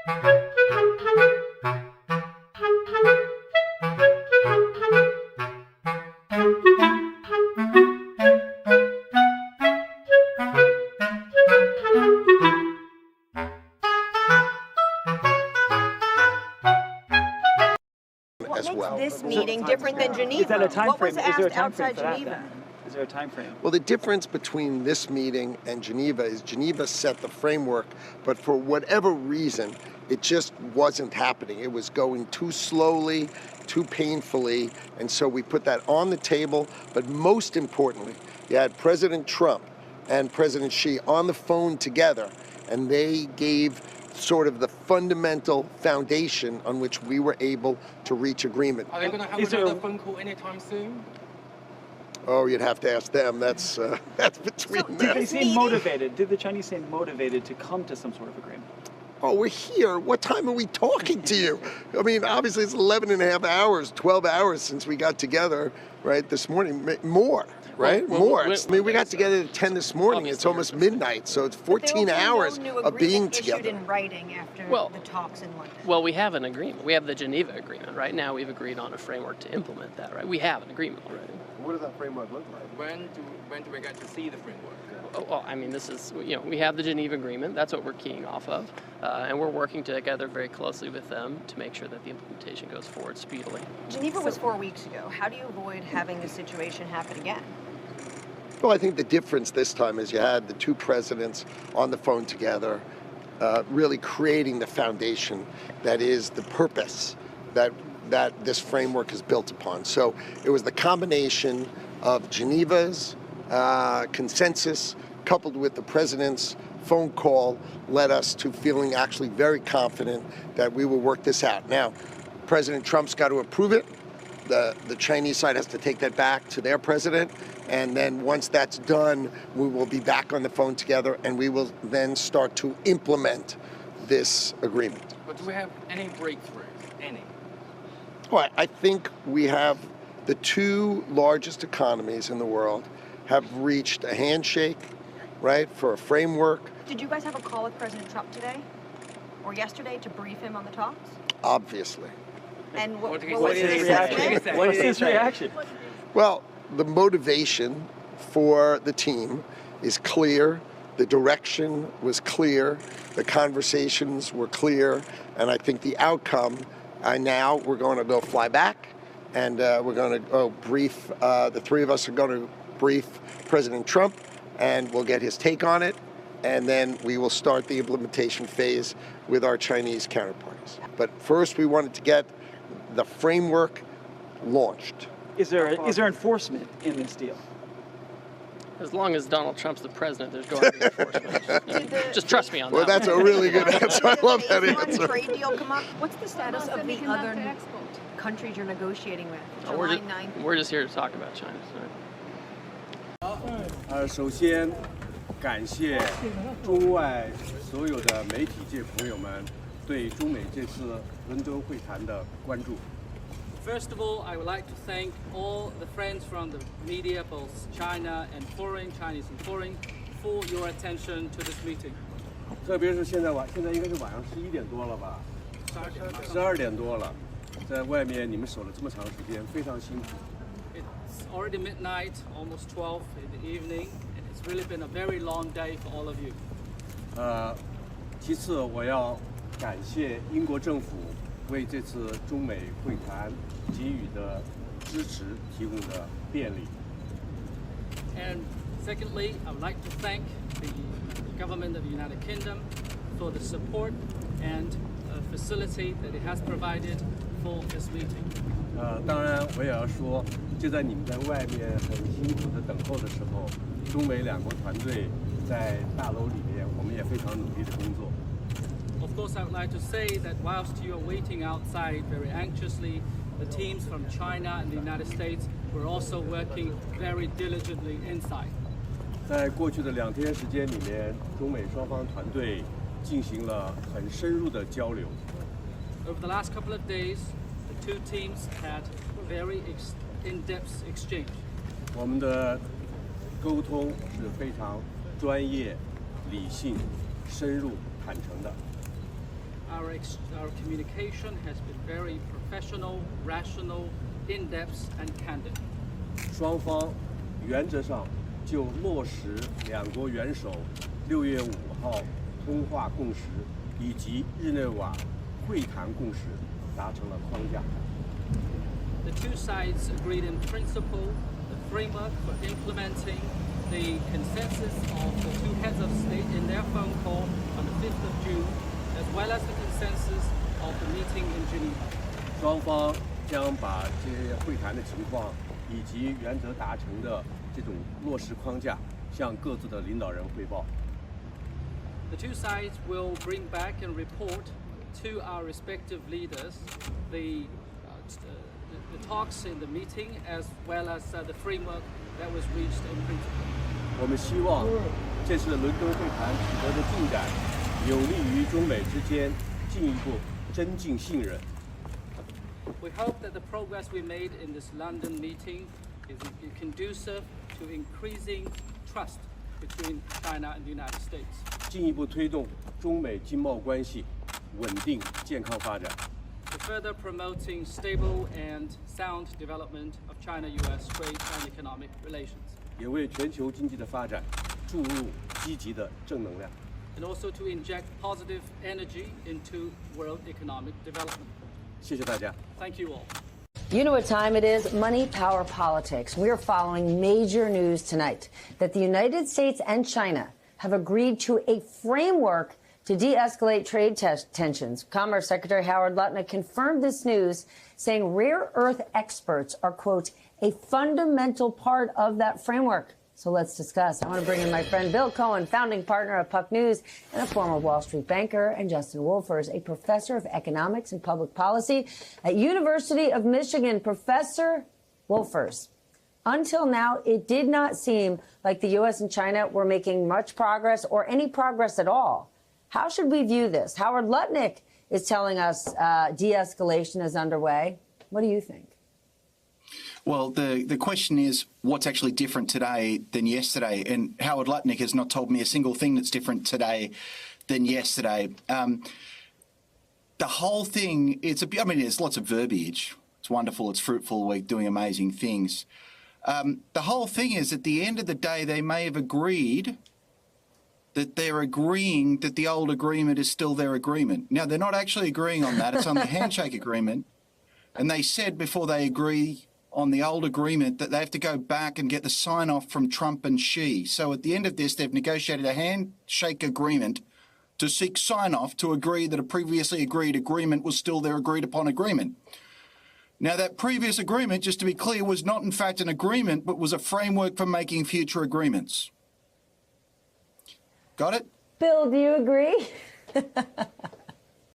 This meeting different than Geneva? Is that a time what frame? was Is there a asked time frame outside for that, Geneva? Is there a time frame? Well, the difference between this meeting and Geneva is Geneva set the framework, but for whatever reason, it just wasn't happening. It was going too slowly, too painfully, and so we put that on the table. But most importantly, you had President Trump and President Xi on the phone together, and they gave sort of the fundamental foundation on which we were able to reach agreement. Are they going to have another phone call anytime soon? Oh, you'd have to ask them. That's between them. Did they seem motivated? Did the Chinese seem motivated to come to some sort of agreement? Oh, we're here. What time are we talking to you? I mean, obviously it's 11 and a half hours, 12 hours since we got together, right, this morning. More, right? More. I mean, we got together at 10 this morning. It's almost midnight, so it's 14 hours of being together. Issued in writing after the talks in London. Well, we have an agreement. We have the Geneva Agreement. Right now we've agreed on a framework to implement that, right? We have an agreement already. What does that framework look like? When do we get to see the framework? Well, I mean, this is, we have the Geneva Agreement. That's what we're keying off of. And we're working together very closely with them to make sure that the implementation goes forward speedily. Geneva was 4 weeks ago. How do you avoid having this situation happen again? Well, I think the difference this time is you had the two presidents on the phone together, really creating the foundation that is the purpose that this framework is built upon. So it was the combination of Geneva's consensus coupled with the president's phone call led us to feeling actually very confident that we will work this out. Now, President Trump's got to approve it. The Chinese side has to take that back to their president. And then once that's done, we will be back on the phone together and we will then start to implement this agreement. But do we have any breakthroughs? Any? Well, I think we have the two largest economies in the world have reached a handshake, right, for a framework. Did you guys have a call with President Trump today or yesterday to brief him on the talks? Obviously. And what was his reaction? What is his reaction? Well, the motivation for the team is clear. The direction was clear. The conversations were clear. And I think the outcome, now we're going to go fly back and we're going to go brief, the three of us are going to brief President Trump and we'll get his take on it. And then we will start the implementation phase with our Chinese counterparts. But first we wanted to get the framework launched. Is there enforcement in this deal? As long as Donald Trump's the president, there's going to be enforcement. Just trust me on that. Well, that's a really good answer. I love that answer. Trade deal come up? What's the status of the other countries you're negotiating with? July 9th. We're just here to talk about China. 首先感谢中外所有的媒体界朋友们对中美这次伦敦会谈的关注。 First of all, I would like to thank all the friends from the media, both China and foreign, Chinese and foreign, for your attention to this meeting. 特别是现在应该是晚上11点多了吧？12点多了，在外面你们守了这么长时间，非常辛苦。 It's already midnight, almost 12 in the evening, and it's really been a very long day for all of you. 其次，我要感谢英国政府为这次中美会谈给予的支持提供的便利。 And secondly, I would like to thank the government of the United Kingdom for the support and facility that it has provided for this meeting. 当然我也要说，就在你们在外面很辛苦的等候的时候，中美两国团队在大楼里面，我们也非常努力的工作。 Of course, I would like to say that whilst you are waiting outside very anxiously, the teams from China and the United States were also working very diligently inside. 在过去的2天时间里面，中美双方团队进行了很深入的交流。 Over the last couple of days, the two teams had very in-depth exchange. 我们的沟通是非常专业、理性、深入、坦诚的。 Our our communication has been very professional, rational, in-depth, and candid. 双方原则上就落实两国元首6月5号通话共识以及日内瓦会谈共识达成了框架。The two sides agreed in principle the framework for implementing the consensus of the two heads of state in their phone call on the 5th of June, as well as the consensus of the meeting in Geneva. 双方将把这些会谈的情况以及原则达成的这种落实框架向各自的领导人汇报。The two sides will bring back and report to our respective leaders the talks in the meeting, as well as the framework that was reached in principle. 我们希望这次伦敦会谈取得的进展，有利于中美之间进一步增进信任。We hope that the progress we made in this London meeting is conducive to increasing trust between China and the United States. 进一步推动中美经贸关系稳定健康发展。To further promoting stable and sound development of China-US trade and economic relations. 也为全球经济的发展注入积极的正能量。And also to inject positive energy into world economic development. 谢谢大家。Thank you all. You know what time it is? Money, power, politics. We are following major news tonight that the United States and China have agreed to a framework to de-escalate trade tensions. Commerce Secretary Howard Lutnick confirmed this news, saying rare earth experts are, quote, a fundamental part of that framework. So let's discuss. I want to bring in my friend Bill Cohen, founding partner of Puck News and a former Wall Street banker, and Justin Wolfers, a professor of economics and public policy at University of Michigan. Professor Wolfers, until now, it did not seem like the U.S. and China were making much progress or any progress at all. How should we view this? Howard Lutnick is telling us de-escalation is underway. What do you think? Well, the question is what's actually different today than yesterday? And Howard Lutnick has not told me a single thing that's different today than yesterday. The whole thing, there's lots of verbiage. It's wonderful, it's fruitful, we're doing amazing things. The whole thing is, at the end of the day, they may have agreed that they're agreeing that the old agreement is still their agreement. Now, they're not actually agreeing on that. It's on the handshake agreement. And they said before they agree on the old agreement that they have to go back and get the sign-off from Trump and Xi. So at the end of this, they've negotiated a handshake agreement to seek sign-off to agree that a previously agreed agreement was still their agreed-upon agreement. Now, that previous agreement, just to be clear, was not in fact an agreement, but was a framework for making future agreements. Got it? Bill, do you agree?